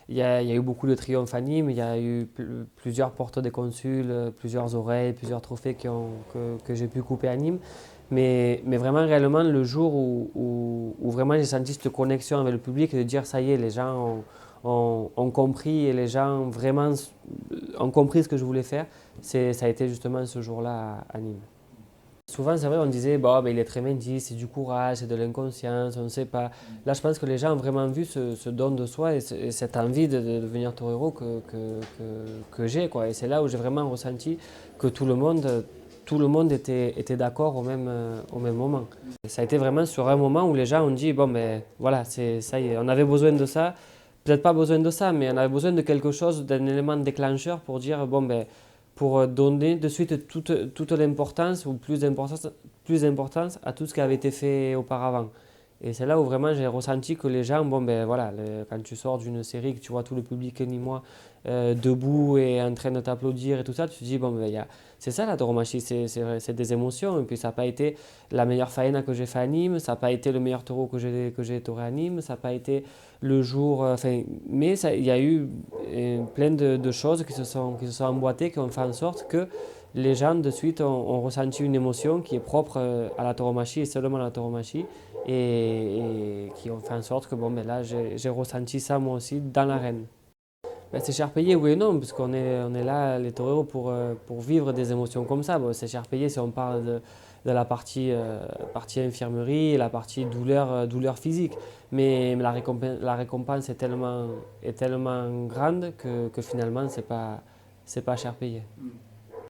il y a eu beaucoup de triomphes à Nîmes, il y a eu plusieurs portes des consuls, plusieurs oreilles, plusieurs trophées que j'ai pu couper à Nîmes. Mais vraiment, réellement, le jour où vraiment j'ai senti cette connexion avec le public et de dire ça y est, les gens ont compris et les gens vraiment ont compris ce que je voulais faire, ça a été justement ce jour-là à Nîmes. Souvent, c'est vrai, on disait, bon, ben, il est très mendy, c'est du courage, c'est de l'inconscience, on ne sait pas. Là, je pense que les gens ont vraiment vu ce don de soi et cette envie de devenir torero que j'ai, quoi. Et c'est là où j'ai vraiment ressenti que tout le monde était d'accord au même moment. Ça a été vraiment sur un moment où les gens ont dit, bon, ben voilà, ça y est, on avait besoin de ça. Peut-être pas besoin de ça, mais on avait besoin de quelque chose, d'un élément déclencheur pour dire, bon, ben, pour donner de suite toute l'importance ou plus d'importance à tout ce qui avait été fait auparavant. Et c'est là où vraiment j'ai ressenti que les gens, bon ben voilà, quand tu sors d'une série, que tu vois tout le public ni moi debout et en train de t'applaudir et tout ça, tu te dis, bon ben c'est ça la tauromachie, c'est des émotions. Et puis ça n'a pas été la meilleure faena que j'ai fait à Nîmes, ça n'a pas été le meilleur taureau que j'ai tauré à Nîmes, ça n'a pas été le jour. Enfin, mais il y a eu plein de choses qui se sont emboîtées, qui ont fait en sorte que les gens de suite ont ressenti une émotion qui est propre à la tauromachie et seulement à la tauromachie et qui ont fait en sorte que bon, ben là j'ai ressenti ça moi aussi dans l'arène. Ben, c'est cher payé, oui et non, parce on est là, les toreros, pour vivre des émotions comme ça. Bon, c'est cher payé si on parle de la partie infirmerie, la partie douleur physique. Mais la récompense est tellement grande que finalement, c'est pas cher payé.